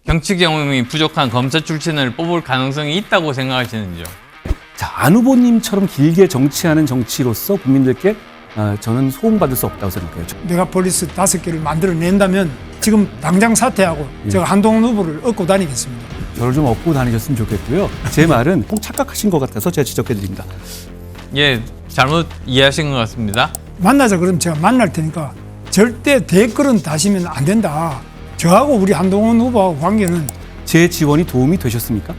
정치 경험이 부족한 검사 출신을 뽑을 가능성이 있다고 생각하시는지요? 자, 안 후보님처럼 길게 정치하는 정치로서 국민들께 저는 소원받을 수 없다고 생각해요. 메가폴리스 5개를 만들어낸다면 지금 당장 사퇴하고 제가 한동훈 후보를 얻고 다니겠습니다. 저를 좀 업고 다니셨으면 좋겠고요. 제 말은 꼭 착각하신 것 같아서 제가 지적해드립니다. 예, 잘못 이해하신 것 같습니다. 만나자 그러면 제가 만날 테니까 절대 댓글은 다시면 안 된다. 저하고 우리 한동훈 후보하고 관계는 제 지원이 도움이 되셨습니까?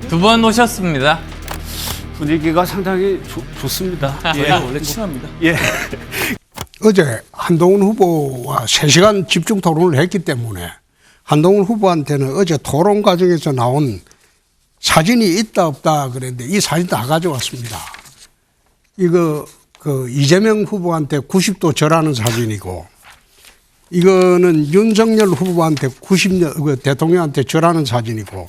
두 번 오셨습니다. 분위기가 상당히 좋습니다. 예, 원래 친합니다. 예. 어제 한동훈 후보와 3시간 집중 토론을 했기 때문에 한동훈 후보한테는 어제 토론 과정에서 나온 사진이 있다 없다 그랬는데 이 사진 다 가져왔습니다. 이거 이재명 후보한테 90도 절하는 사진이고 이거는 윤석열 후보한테 90년 대통령한테 절하는 사진이고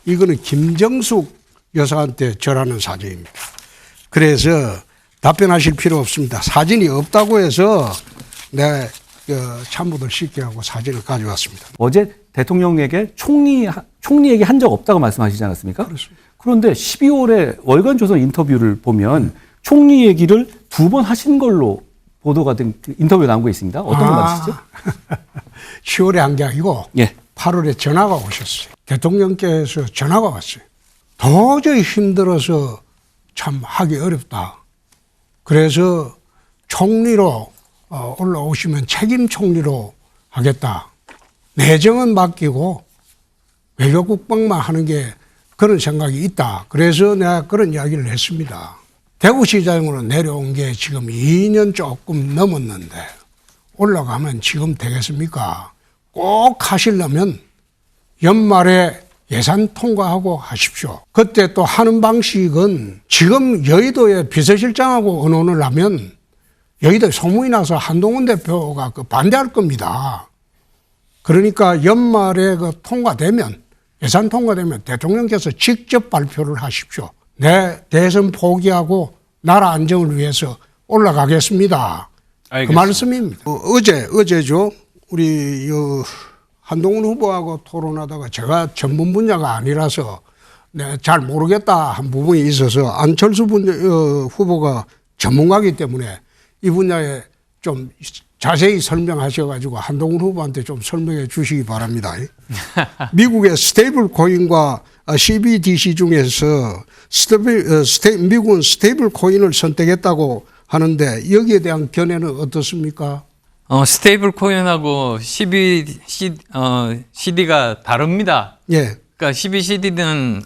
이거는 김정숙 여사한테 절하는 사진입니다. 그래서 답변하실 필요 없습니다. 사진이 없다고 해서 내가 참모들 쉽게 하고 사진을 가져왔습니다. 어제 대통령에게 총리 얘기 한 적 없다고 말씀하시지 않았습니까? 그렇습니다. 그런데 12월에 월간조선 인터뷰를 보면 총리 얘기를 2번 하신 걸로 보도가 된 인터뷰가 나온 거 있습니다. 어떤 거 맞으시죠? 10월에 한 게 아니고 예. 8월에 전화가 오셨어요. 대통령께서 전화가 왔어요. 도저히 힘들어서 참 하기 어렵다. 그래서 총리로 올라오시면 책임 총리로 하겠다. 내정은 맡기고 외교국방만 하는 게 그런 생각이 있다. 그래서 내가 그런 이야기를 했습니다. 대구시장으로 내려온 게 지금 2년 조금 넘었는데 올라가면 지금 되겠습니까? 꼭 하시려면 연말에 예산 통과하고 하십시오. 그때 또 하는 방식은 지금 여의도에 비서실장하고 의논을 하면 여의도에 소문이 나서 한동훈 대표가 반대할 겁니다. 그러니까 연말에 통과되면 예산 통과되면 대통령께서 직접 발표를 하십시오. 내 대선 포기하고 나라 안정을 위해서 올라가겠습니다. 알겠습니다. 그 말씀입니다. 어제죠. 우리 한동훈 후보하고 토론하다가 제가 전문 분야가 아니라서 내가 잘 모르겠다 한 부분이 있어서 안철수 후보가 전문가이기 때문에 이 분야에 좀 자세히 설명하셔가지고 한동훈 후보한테 좀 설명해 주시기 바랍니다. 미국의 스테이블 코인과 CBDC 중에서 미국은 스테이블 코인을 선택했다고 하는데 여기에 대한 견해는 어떻습니까? 스테이블 코인하고 CD가 다릅니다. 예. 그러니까 CBCD는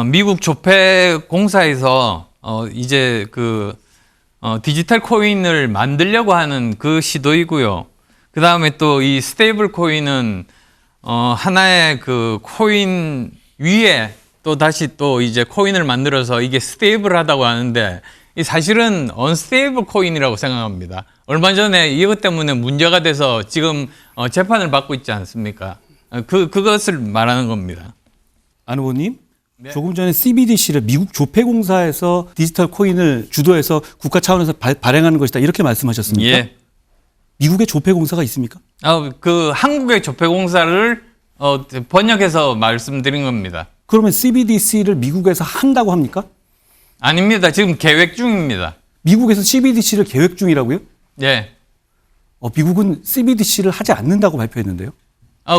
미국 조폐공사에서 이제 디지털 코인을 만들려고 하는 그 시도이고요. 그 다음에 또 이 스테이블 코인은 하나의 그 코인 위에 또 다시 또 이제 코인을 만들어서 이게 스테이블하다고 하는데 이 사실은 언스테이블 코인이라고 생각합니다. 얼마 전에 이것 때문에 문제가 돼서 지금 재판을 받고 있지 않습니까? 그것을 말하는 겁니다. 안 후보님, 네. 조금 전에 CBDC를 미국 조폐공사에서 디지털 코인을 주도해서 국가 차원에서 발행하는 것이다 이렇게 말씀하셨습니까? 예. 미국의 조폐공사가 있습니까? 한국의 조폐공사를 번역해서 말씀드린 겁니다. 그러면 CBDC를 미국에서 한다고 합니까? 아닙니다. 지금 계획 중입니다. 미국에서 CBDC를 계획 중이라고요? 예. 미국은 CBDC를 하지 않는다고 발표했는데요.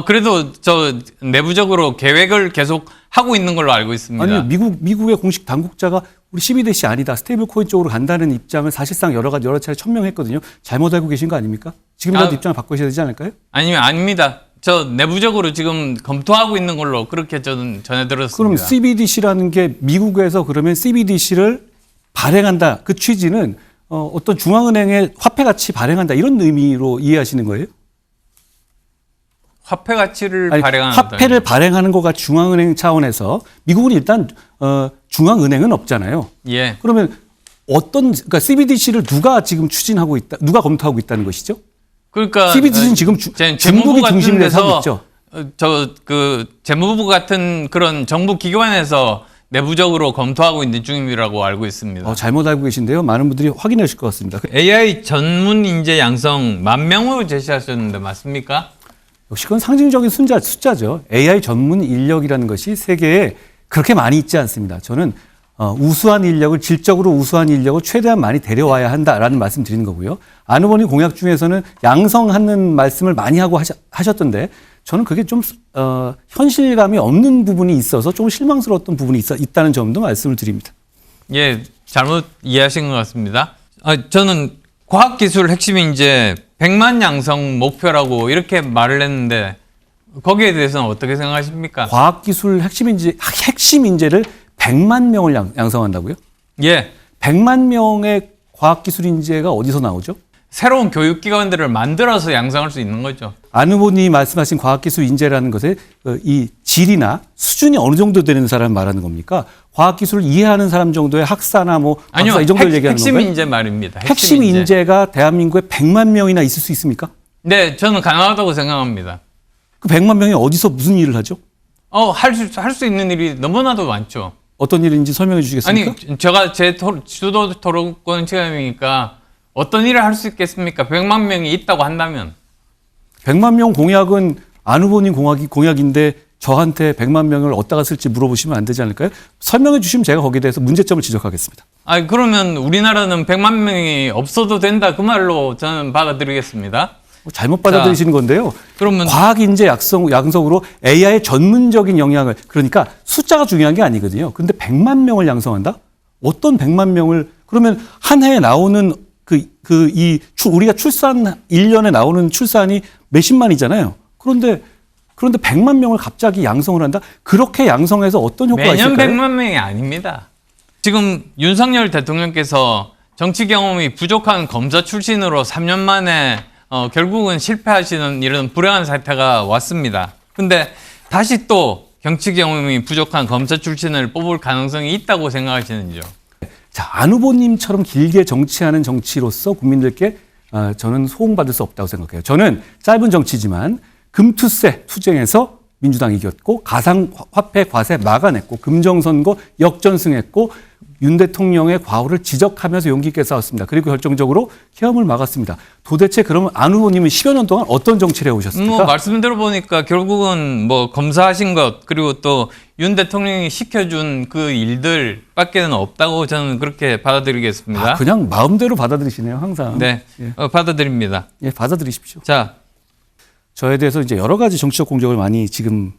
그래도 저 내부적으로 계획을 계속 하고 있는 걸로 알고 있습니다. 아니요, 미국의 공식 당국자가 우리 CBDC 아니다, 스테이블 코인 쪽으로 간다는 입장을 사실상 여러 차례 천명했거든요. 잘못 알고 계신 거 아닙니까? 지금이라도 입장을 바꾸셔야 되지 않을까요? 아닙니다. 저 내부적으로 지금 검토하고 있는 걸로 그렇게 저는 전해 들었습니다. 그럼 CBDC라는 게 미국에서 그러면 CBDC를 발행한다. 그 취지는 어떤 중앙은행의 화폐같이 발행한다. 이런 의미로 이해하시는 거예요? 화폐 가치를 아니, 발행하는 화폐를 발행하는 거가 중앙은행 차원에서 미국은 일단 중앙은행은 없잖아요. 예. 그러면 그러니까 CBDC를 누가 지금 추진하고 있다, 누가 검토하고 있다는 것이죠? 그러니까 CBDC는 지금 중국이 중심을 해서 하고 있죠. 재무부 같은 그런 정부 기관에서 내부적으로 검토하고 있는 중이라고 알고 있습니다. 잘못 알고 계신데요. 많은 분들이 확인하실 것 같습니다. AI 전문 인재 양성 10,000명으로 제시하셨는데 맞습니까? 역시 그건 상징적인 숫자죠. AI 전문 인력이라는 것이 세계에 그렇게 많이 있지 않습니다. 저는 우수한 인력을, 질적으로 우수한 인력을 최대한 많이 데려와야 한다라는 말씀 드리는 거고요. 안 후보님 공약 중에서는 양성하는 말씀을 많이 하고 하셨던데 저는 그게 좀 현실감이 없는 부분이 있어서 조금 실망스러웠던 부분이 있다는 점도 말씀을 드립니다. 예, 잘못 이해하신 것 같습니다. 저는 과학기술 핵심 인재 100만 양성 목표라고 이렇게 말을 했는데 거기에 대해서는 어떻게 생각하십니까? 과학기술 핵심 인재를 100만 명을 양성한다고요? 예, 100만 명의 과학기술 인재가 어디서 나오죠? 새로운 교육기관들을 만들어서 양성할 수 있는 거죠. 안 후보님이 말씀하신 과학기술 인재라는 것의 이 질이나 수준이 어느 정도 되는 사람 말하는 겁니까? 과학기술을 이해하는 사람 정도의 학사나 뭐 아니요, 박사 이 정도를 얘기하는 핵심 건가요? 인재 말입니다. 핵심 인재가 대한민국에 100만 명이나 있을 수 있습니까? 네, 저는 가능하다고 생각합니다. 그 100만 명이 어디서 무슨 일을 하죠? 할 수 있는 일이 너무나도 많죠. 어떤 일인지 설명해 주시겠습니까? 아니, 제가 제 주도 토론권 시간이니까 어떤 일을 할 수 있겠습니까? 100만 명이 있다고 한다면. 100만 명 공약은 안 후보님 공약인데 저한테 100만 명을 어디다가 쓸지 물어보시면 안 되지 않을까요? 설명해 주시면 제가 거기에 대해서 문제점을 지적하겠습니다. 그러면 우리나라는 100만 명이 없어도 된다 그 말로 저는 받아들이겠습니다. 잘못 받아들이시는 건데요. 그러면 과학 인재 양성으로 AI 전문적인 영향을, 그러니까 숫자가 중요한 게 아니거든요. 근데 100만 명을 양성한다? 어떤 100만 명을, 그러면 한 해에 나오는 우리가 출산 1년에 나오는 출산이 몇십만이잖아요. 그런데 100만 명을 갑자기 양성을 한다? 그렇게 양성해서 어떤 효과가 매년 있을까요? 100만 명이 아닙니다. 지금 윤석열 대통령께서 정치 경험이 부족한 검사 출신으로 3년 만에 결국은 실패하시는 이런 불행한 사태가 왔습니다. 근데 다시 또 정치 경험이 부족한 검사 출신을 뽑을 가능성이 있다고 생각하시는지요? 자, 안 후보님처럼 길게 정치하는 정치로서 국민들께 저는 소홍받을 수 없다고 생각해요. 저는 짧은 정치지만 금투세 투쟁에서 민주당이 이겼고 가상화폐 과세 막아냈고 금정선거 역전승했고 윤 대통령의 과오를 지적하면서 용기 있게 싸웠습니다. 그리고 결정적으로 계엄을 막았습니다. 도대체 그러면 안 후보님은 10여 년 동안 어떤 정치를 해오셨습니까? 말씀 들어보니까 결국은 검사하신 것 그리고 또 윤 대통령이 시켜준 그 일들 밖에는 없다고 저는 그렇게 받아들이겠습니다. 그냥 마음대로 받아들이시네요, 항상. 네, 예. 받아들입니다. 예, 받아들이십시오. 자, 저에 대해서 이제 여러 가지 정치적 공격을 많이 지금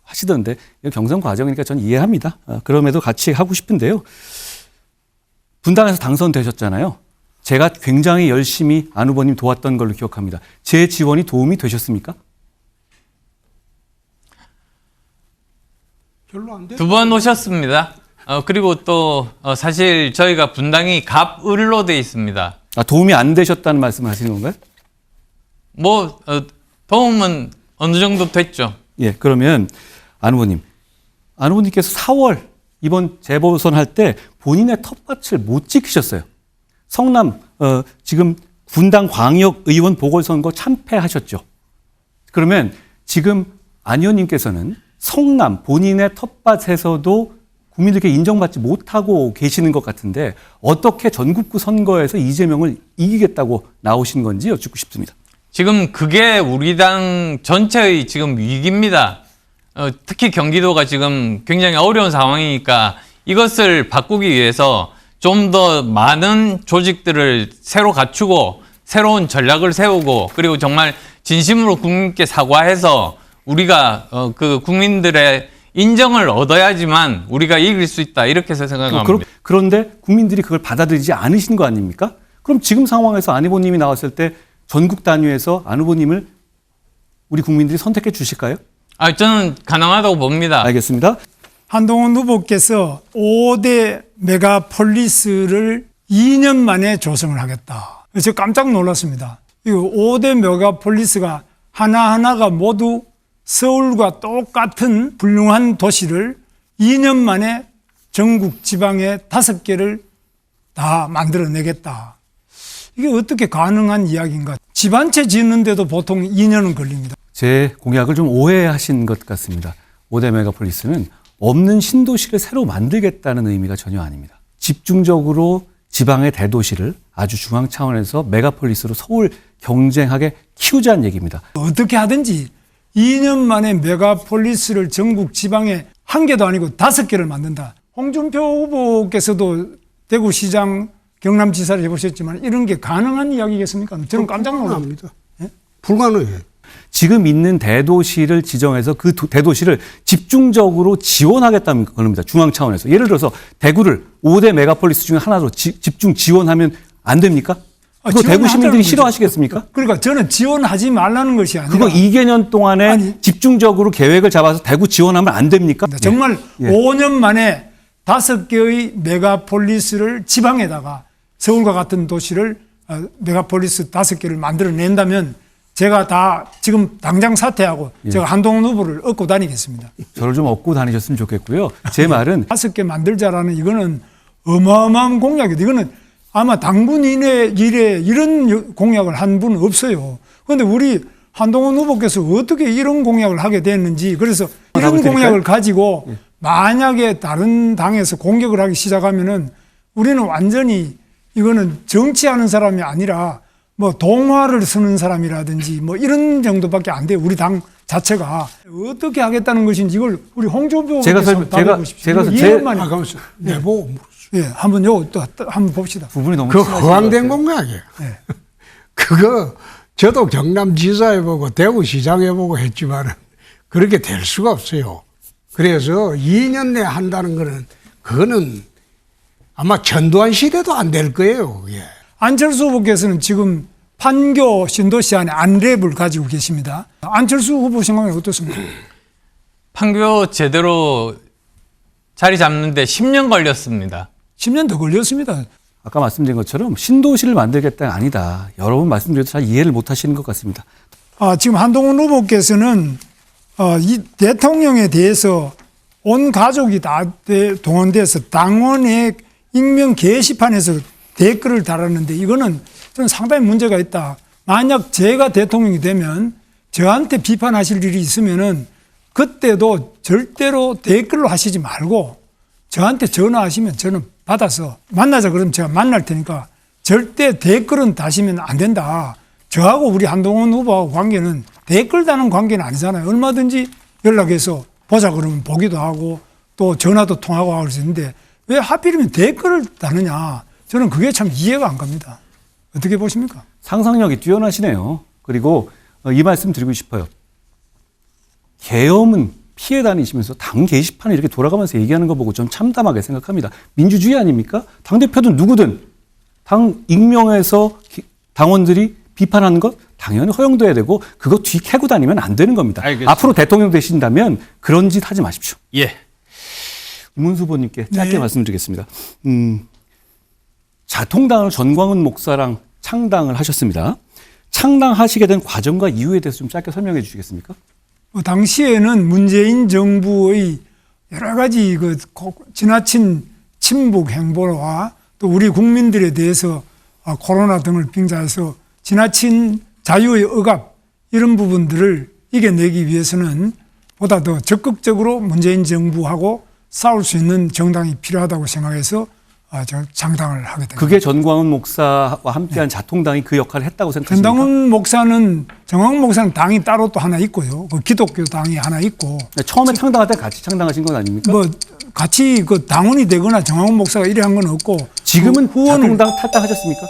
하시던데 경선 과정이니까 저는 이해합니다. 그럼에도 같이 하고 싶은데요. 분당에서 당선되셨잖아요. 제가 굉장히 열심히 안 후보님 도왔던 걸로 기억합니다. 제 지원이 도움이 되셨습니까? 별로 안 돼. 2번 오셨습니다. 그리고 또 사실 저희가 분당이 갑을로 돼 있습니다. 도움이 안 되셨다는 말씀을 하시는 건가요? 도움은 어느 정도 됐죠. 예, 그러면 안 후보님께서 4월 이번 재보선 할 때 본인의 텃밭을 못 지키셨어요. 성남 지금 분당 광역의원 보궐선거 참패하셨죠. 그러면 지금 안 의원님께서는 성남 본인의 텃밭에서도 국민들께 인정받지 못하고 계시는 것 같은데 어떻게 전국구 선거에서 이재명을 이기겠다고 나오신 건지 여쭙고 싶습니다. 지금 그게 우리 당 전체의 지금 위기입니다. 특히 경기도가 지금 굉장히 어려운 상황이니까 이것을 바꾸기 위해서 좀 더 많은 조직들을 새로 갖추고 새로운 전략을 세우고 그리고 정말 진심으로 국민께 사과해서 우리가 그 국민들의 인정을 얻어야지만 우리가 이길 수 있다 이렇게 생각합니다. 그런데 국민들이 그걸 받아들이지 않으신 거 아닙니까? 그럼 지금 상황에서 안 후보님이 나왔을 때 전국 단위에서 안 후보님을 우리 국민들이 선택해 주실까요? 저는 가능하다고 봅니다. 알겠습니다. 한동훈 후보께서 5대 메가폴리스를 2년 만에 조성을 하겠다. 그래서 깜짝 놀랐습니다. 이 5대 메가폴리스가 하나하나가 모두 서울과 똑같은 훌륭한 도시를 2년 만에 전국 지방에 5개를 다 만들어내겠다. 이게 어떻게 가능한 이야기인가? 집 한 채 짓는데도 보통 2년은 걸립니다. 제 공약을 좀 오해하신 것 같습니다. 5대 메가폴리스는 없는 신도시를 새로 만들겠다는 의미가 전혀 아닙니다. 집중적으로 지방의 대도시를 아주 중앙 차원에서 메가폴리스로 서울 경쟁하게 키우자는 얘기입니다. 어떻게 하든지 2년 만에 메가폴리스를 전국 지방에 1개도 아니고 5개를 만든다. 홍준표 후보께서도 대구시장 경남지사를 해보셨지만 이런 게 가능한 이야기겠습니까? 저는 깜짝 놀랍니다. 불가능해요. 지금 있는 대도시를 지정해서 그 대도시를 집중적으로 지원하겠다는 겁니다. 중앙 차원에서. 예를 들어서 대구를 5대 메가폴리스 중에 하나로 집중 지원하면 안 됩니까? 그거 대구 시민들이 싫어하시겠습니까? 그러니까 저는 지원하지 말라는 것이 아니라 그거 2개년 동안에 집중적으로 계획을 잡아서 대구 지원하면 안 됩니까? 정말 예. 5년 만에 5개의 메가폴리스를 지방에다가 서울과 같은 도시를 메가폴리스 5개를 만들어낸다면 제가 다 지금 당장 사퇴하고 제가 한동훈 후보를 얻고 다니겠습니다. 저를 좀 얻고 다니셨으면 좋겠고요. 제 말은 5개 만들자라는 이거는 어마어마한 공약이다. 이거는 아마 당분 이내 일에 이런 공약을 한 분은 없어요. 그런데 우리 한동훈 후보께서 어떻게 이런 공약을 하게 됐는지, 그래서 이런 공약을 가지고 만약에 다른 당에서 공격을 하기 시작하면은 우리는 완전히 이거는 정치하는 사람이 아니라 뭐 동화를 쓰는 사람이라든지 뭐 이런 정도밖에 안 돼요. 우리 당 자체가 어떻게 하겠다는 것인지 이걸 우리 홍준표 후보께서 답해 보십시오. 내보고 예, 한번 요거 또 한번 봅시다. 부분이 너무 그 심하신 허황된 것 같아요. 공약이에요. 그거 저도 경남지사 해보고 대구시장 해보고 했지만은 그렇게 될 수가 없어요. 그래서 2년 내에 한다는 거는 그거는 아마 전두환 시대도 안 될 거예요. 예. 안철수 후보께서는 지금 판교 신도시 안에 안랩을 가지고 계십니다. 안철수 후보 생각은 어떻습니까? 판교 제대로 자리 잡는데 10년 걸렸습니다. 10년 더 걸렸습니다. 아까 말씀드린 것처럼 신도시를 만들겠다가 아니다. 여러 번 말씀드려도 잘 이해를 못 하시는 것 같습니다. 지금 한동훈 후보께서는 이 대통령에 대해서 온 가족이 다 동원돼서 당원의 익명 게시판에서 댓글을 달았는데 이거는 저는 상당히 문제가 있다. 만약 제가 대통령이 되면 저한테 비판하실 일이 있으면은 그때도 절대로 댓글로 하시지 말고 저한테 전화하시면 저는 받아서 만나자 그러면 제가 만날 테니까 절대 댓글은 다시면 안 된다. 저하고 우리 한동훈 후보하고 관계는 댓글 다는 관계는 아니잖아요. 얼마든지 연락해서 보자 그러면 보기도 하고 또 전화도 통하고 할 수 있는데 왜 하필이면 댓글을 다느냐. 저는 그게 참 이해가 안 갑니다. 어떻게 보십니까? 상상력이 뛰어나시네요. 그리고 이 말씀 드리고 싶어요. 계엄은 피해 다니시면서 당 게시판에 이렇게 돌아가면서 얘기하는 거 보고 좀 참담하게 생각합니다. 민주주의 아닙니까? 당대표든 누구든 당 익명에서 당원들이 비판하는 것 당연히 허용돼야 되고 그거 뒤 캐고 다니면 안 되는 겁니다. 알겠습니다. 앞으로 대통령 되신다면 그런 짓 하지 마십시오. 예. 김문수 후보님께 짧게 네. 말씀드리겠습니다. 자통당을 전광훈 목사랑 창당을 하셨습니다. 창당하시게 된 과정과 이유에 대해서 좀 짧게 설명해 주시겠습니까? 당시에는 문재인 정부의 여러 가지 지나친 친북 행보와 또 우리 국민들에 대해서 코로나 등을 빙자해서 지나친 자유의 억압 이런 부분들을 이겨내기 위해서는 보다 더 적극적으로 문재인 정부하고 싸울 수 있는 정당이 필요하다고 생각해서 창당을 하게 됩니다. 그게 전광훈 목사와 함께한 자통당이 그 역할을 했다고 생각하십니까? 정광훈 목사는 당이 따로 또 하나 있고요. 그 기독교 당이 하나 있고. 처음에 창당할 때 같이 창당하신 건 아닙니까? 뭐 같이 당원이 되거나 정광훈 목사가 이래 한 건 없고. 지금은 후원을 자통당 탈당하셨습니까?